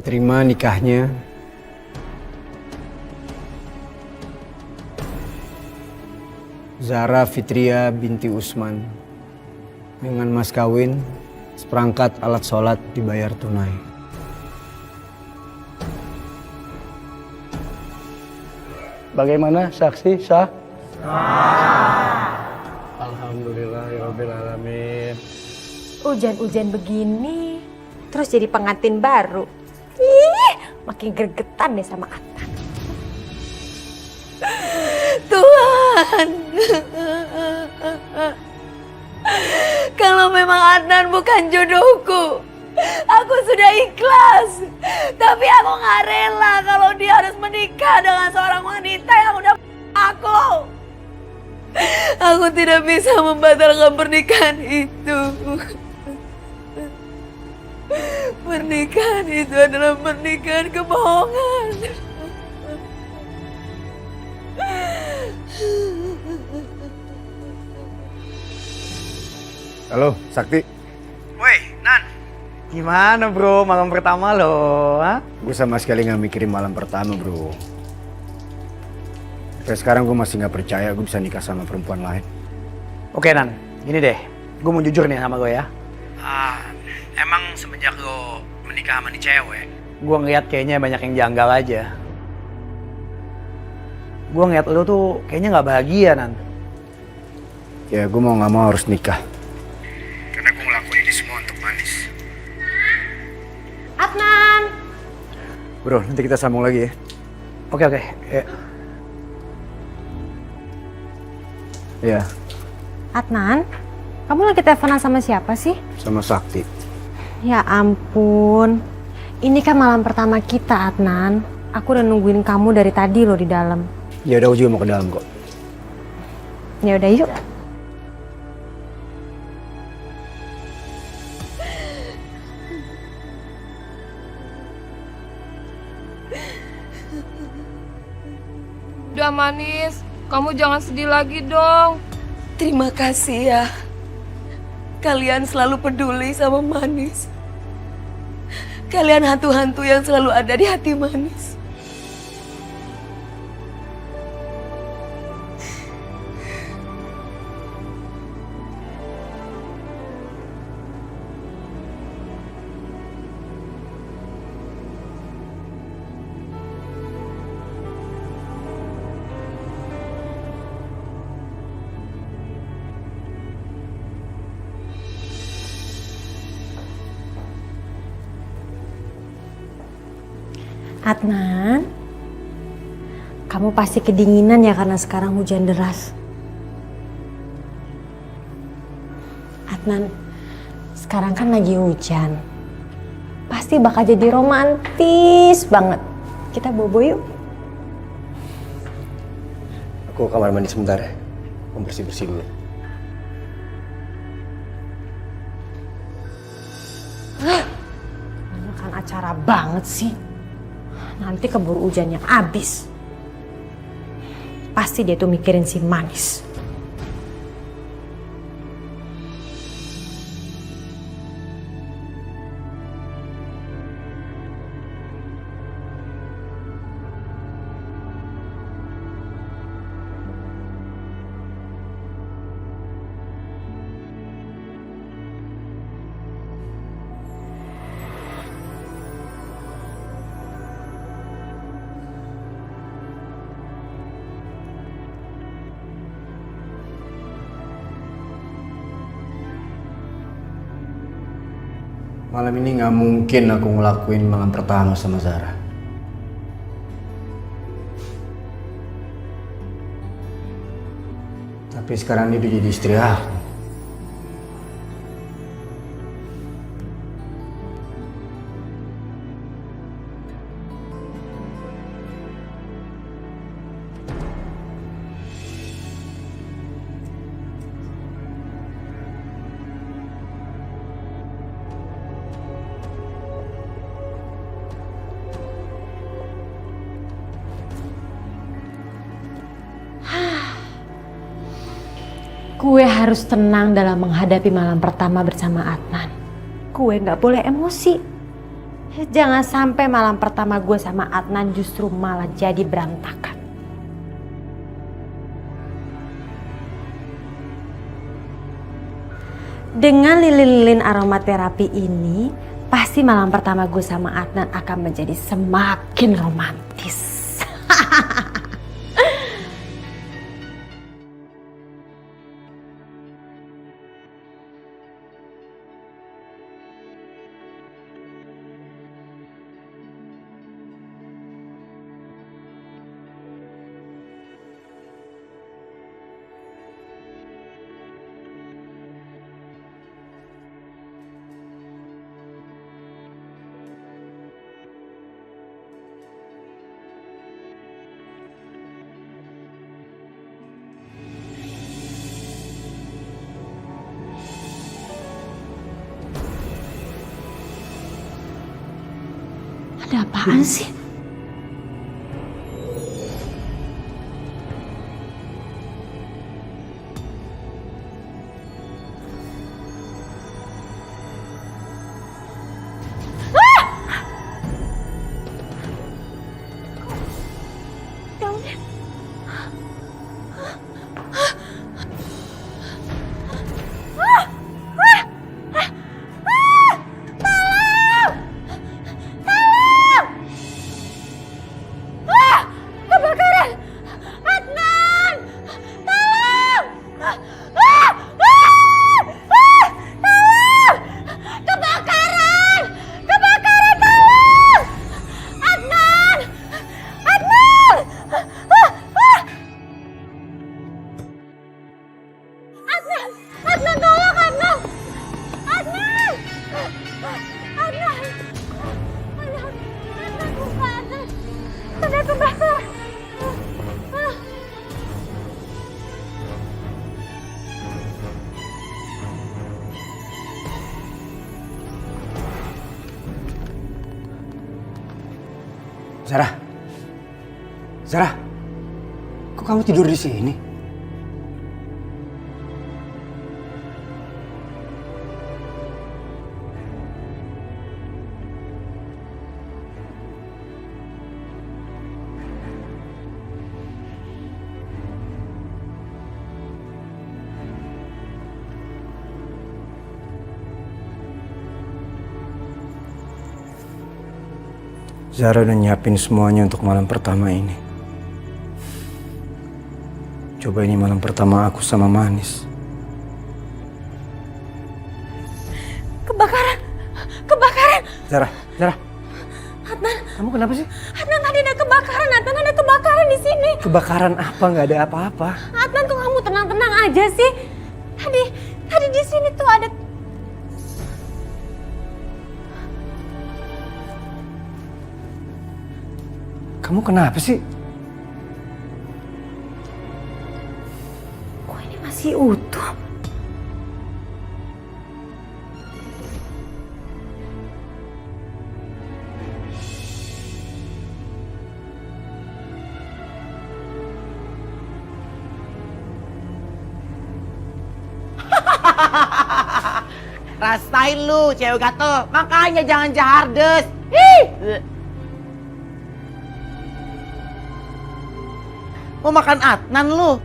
terima nikahnya Zara Fitria binti Usman dengan mas kawin seperangkat alat sholat dibayar tunai. Bagaimana saksi sah? Alhamdulillahirabbil alamin. Hujan-hujan begini, terus jadi pengantin baru. Ih, makin gregetan deh sama Adnan. Tuhan, kalau memang Adnan bukan jodohku, aku sudah ikhlas. Tapi aku gak rela kalau dia harus menikah dengan seorang wanita yang udah aku. Aku tidak bisa membatalkan pernikahan itu. Pernikahan itu adalah pernikahan kebohongan. Halo, Sakti. Woi, Nan. Gimana bro, malam pertama lo? Gue sama sekali gak mikirin malam pertama, bro. Sampai sekarang gue masih gak percaya gue bisa nikah sama perempuan lain. Oke Nan, gini deh. Gue mau jujur nih sama lo ya. Emang semenjak lo menikah sama nih cewek, gue ngeliat kayaknya banyak yang janggal aja. Gue ngeliat lo tuh kayaknya gak bahagia, Nan. Ya gue mau gak mau harus nikah. Karena gue ngelakuin ini semua untuk Manis. Adnan! Bro, nanti kita sambung lagi ya. Oke. Ya, Adnan, kamu lagi teleponan sama siapa sih? sama Sakti. Ya ampun, ini kan malam pertama kita, Adnan. Aku udah nungguin kamu dari tadi loh di dalam. Ya udah, gue juga mau ke dalam kok. Ya udah yuk. Udah Manis, kamu jangan sedih lagi dong. Terima kasih ya. Kalian selalu peduli sama Manis. Kalian hantu-hantu yang selalu ada di hati Manis. Adnan, kamu pasti kedinginan ya karena sekarang hujan deras. Adnan, sekarang kan lagi hujan. Pasti bakal jadi romantis banget. Kita bobo yuk. Aku ke kamar mandi sebentar ya. Mau bersih-bersih dulu. Ini kan acara banget sih. Nanti keburu hujannya habis. Pasti dia tuh mikirin si Manis. Malam ini gak mungkin aku ngelakuin malam pertama sama Zara. Tapi sekarang dia udah jadi istri aku. Gue harus tenang dalam menghadapi malam pertama bersama Adnan. Gue gak boleh emosi. Jangan sampai malam pertama gue sama Adnan justru malah jadi berantakan. Dengan lilin-lilin aromaterapi ini, pasti malam pertama gue sama Adnan akan menjadi semakin romantis. Ada apaan sih? Zara, kok kamu tidur di sini? Zara udah nyiapin semuanya untuk malam pertama ini. Coba ini malam pertama aku sama Manis. Kebakaran! Kebakaran! Zara. Adnan! Kamu kenapa sih? Adnan, tadi ada kebakaran! Adnan, ada kebakaran di sini! Kebakaran apa? Nggak ada apa-apa. Adnan, kok kamu tenang-tenang aja sih? Tadi di sini tuh ada... Kamu kenapa sih? Kok ini masih utuh? Rasain lu, cewek gatel. Makanya jangan jahardes. Ih! Mau makan Adnan lu?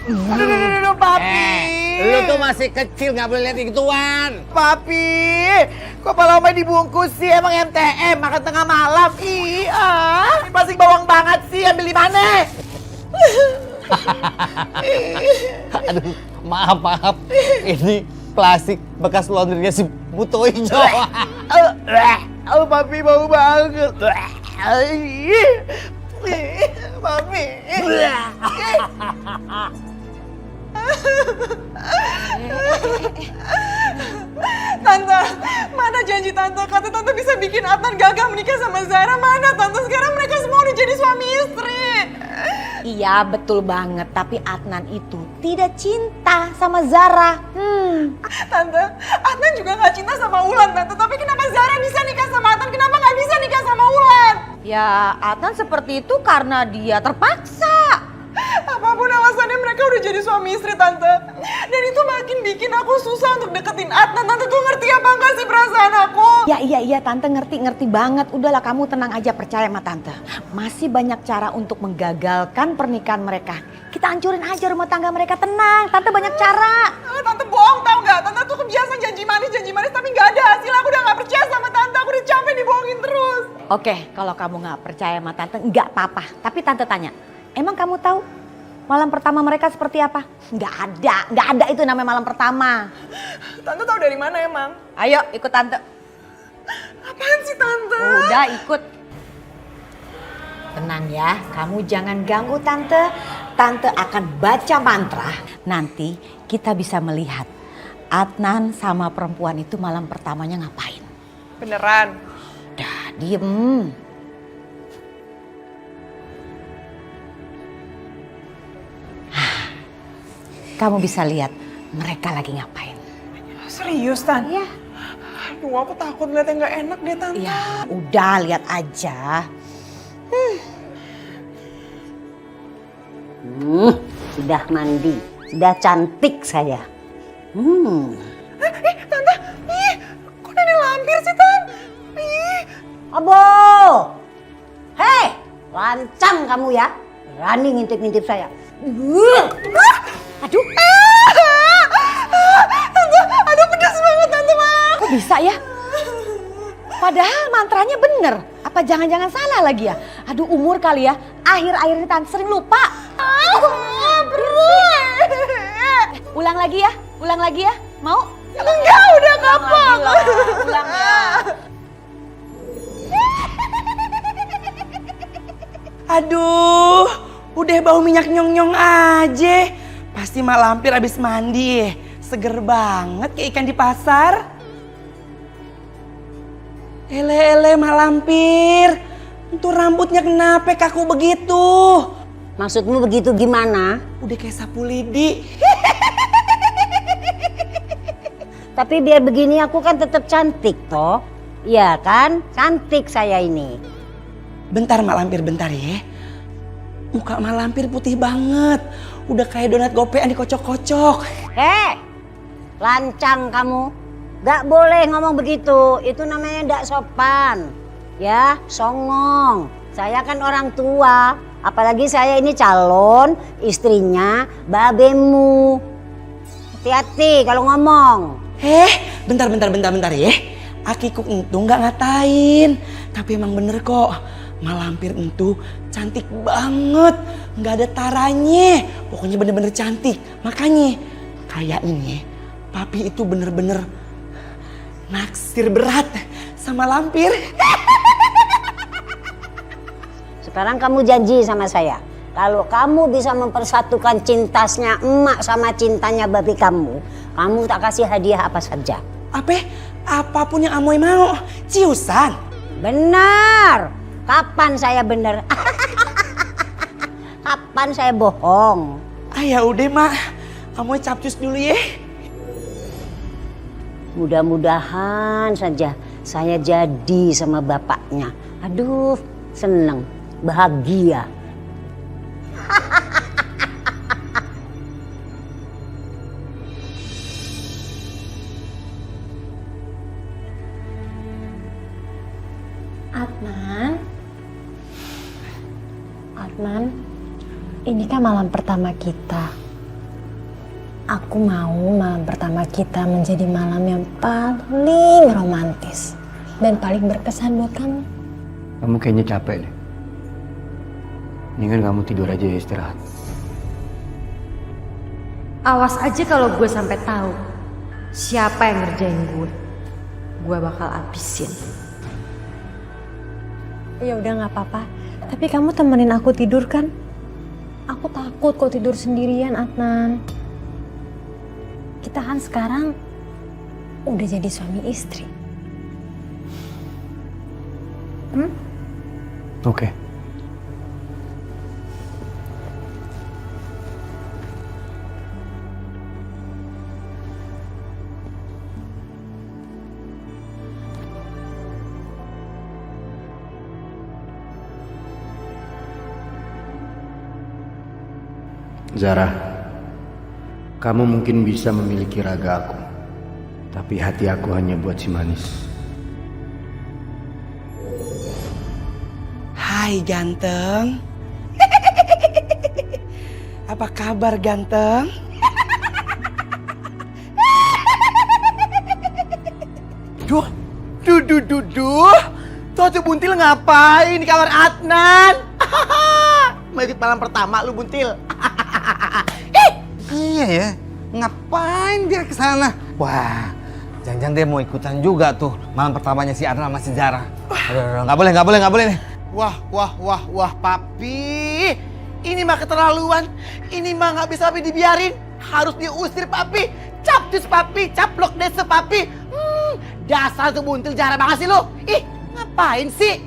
Aduh, papi. Lu tuh masih kecil, nggak boleh lihat gituan. Papi, kok palomnya dibungkus sih? Emang MTM makan tengah malam? Iya, ini pasti bawang banget sih. Ambil di mana? Aduh, maaf. Ini plastik bekas laundrynya si Buto Ijo. Papi bau banget. Papi. Tante, mana janji Tante? Kata Tante bisa bikin Adnan gagal menikah sama Zara. Mana Tante? Sekarang mereka semua udah jadi suami istri. Iya betul banget, tapi Adnan itu tidak cinta sama Zara. Tante, Adnan juga gak cinta sama Ulan Tante. Tapi kenapa Zara bisa nikah sama Adnan? Kenapa gak bisa nikah sama Ulan? Ya Adnan seperti itu karena dia terpaksa. Apapun alasannya mereka mereka udah jadi suami istri Tante. Dan itu makin bikin aku susah untuk deketin Adnan. Tante tuh ngerti apa enggak sih perasaan aku? Iya, Tante ngerti banget. Udahlah kamu tenang aja, percaya sama Tante. Masih banyak cara untuk menggagalkan pernikahan mereka. Kita hancurin aja rumah tangga mereka, tenang. Tante banyak cara. Tante bohong tau nggak? Tante tuh kebiasaan janji manis tapi nggak ada hasil. Aku udah nggak percaya sama Tante. Aku udah capek dibohongin terus. Oke, kalau kamu nggak percaya sama Tante, nggak apa-apa. Tapi Tante tanya, emang kamu tahu malam pertama mereka seperti apa? Nggak ada itu namanya malam pertama. Tante tahu dari mana emang? Ayo ikut Tante. Apaan sih Tante? Udah ikut. Tenang ya, kamu jangan ganggu Tante. Tante akan baca mantra. Nanti kita bisa melihat Adnan sama perempuan itu malam pertamanya ngapain. Beneran? Udah, diem. Kamu bisa lihat mereka lagi ngapain. Serius Tan? Iya. Aduh aku takut liat yang gak enak deh Tante. Ya udah, lihat aja. Sudah mandi, sudah cantik saya. Tante, kok nenek lampir sih Tan? Abo, hei, lancang kamu ya, berani ngintip-ngintip saya. Aduh. Tante, aduh pedas banget Tante mah. Kok bisa ya? Padahal mantranya bener. Apa jangan-jangan salah lagi ya? Aduh, umur kali ya. Akhir-akhir ini Tante sering lupa. Ulang lagi ya. Mau? Enggak, udah kapok. Ulang ya. Aduh, udah bau minyak nyong-nyong aja. Pasti mak lampir abis mandi. Seger banget kayak ikan di pasar. Ele mak lampir. Itu rambutnya kenapa kaku begitu? Maksudmu begitu gimana? Udah kayak sapu lidi. Tapi biar begini aku kan tetap cantik toh. Iya kan? Cantik saya ini. Bentar mak lampir, bentar ya. Muka mak lampir putih banget. Udah kayak donat gopean dikocok-kocok. Hei, lancang kamu. Gak boleh ngomong begitu. Itu namanya gak sopan. Ya, songong. Saya kan orang tua. Apalagi saya ini calon istrinya babemu. Hati-hati kalau ngomong. Bentar ya. Akiku itu nggak ngatain. Tapi emang bener kok. Malampir itu cantik banget. Nggak ada taranya. Pokoknya bener-bener cantik. Makanya kayaknya papi itu bener-bener naksir berat sama lampir. Sekarang kamu janji sama saya. Kalau kamu bisa mempersatukan cintasnya emak sama cintanya babi kamu tak kasih hadiah apa saja. Apapun yang Amoy mau. Ciusan. Benar. Kapan saya benar? Kapan saya bohong? Ya udah mak. Amoy capcus dulu ya. Mudah-mudahan saja saya jadi sama bapaknya. Aduh, seneng, bahagia. Adnan, ini kan malam pertama kita. Aku mau malam pertama kita menjadi malam yang paling romantis dan paling berkesan buat kamu. Kamu kayaknya capek deh. Mendingan kamu tidur aja ya, istirahat. Awas aja kalau gue sampai tahu siapa yang ngerjain gue bakal habisin. Ya udah nggak apa-apa. Tapi kamu temenin aku tidur kan? Aku takut kau tidur sendirian, Adnan. Kita kan sekarang udah jadi suami istri. Oke. Zara, Kamu mungkin bisa memiliki raga aku, tapi hati aku hanya buat si manis. Hai ganteng. Apa kabar ganteng? Duh, Tuh Buntil ngapain di kamar Adnan? Mau ikut malam pertama lu Buntil? Iya ya, ngapain dia ke sana? Wah, jangan-jangan dia mau ikutan juga tuh malam pertamanya si Adnan sama si Zara. Aduh, nggak boleh nih. Wah, Papi. Ini mah keterlaluan. Ini mah nggak bisa Papi dibiarin. Harus diusir Papi. Capcus Papi, caplok desa Papi. Dasar tuh Buntil jarak banget sih lu. Ih, ngapain sih?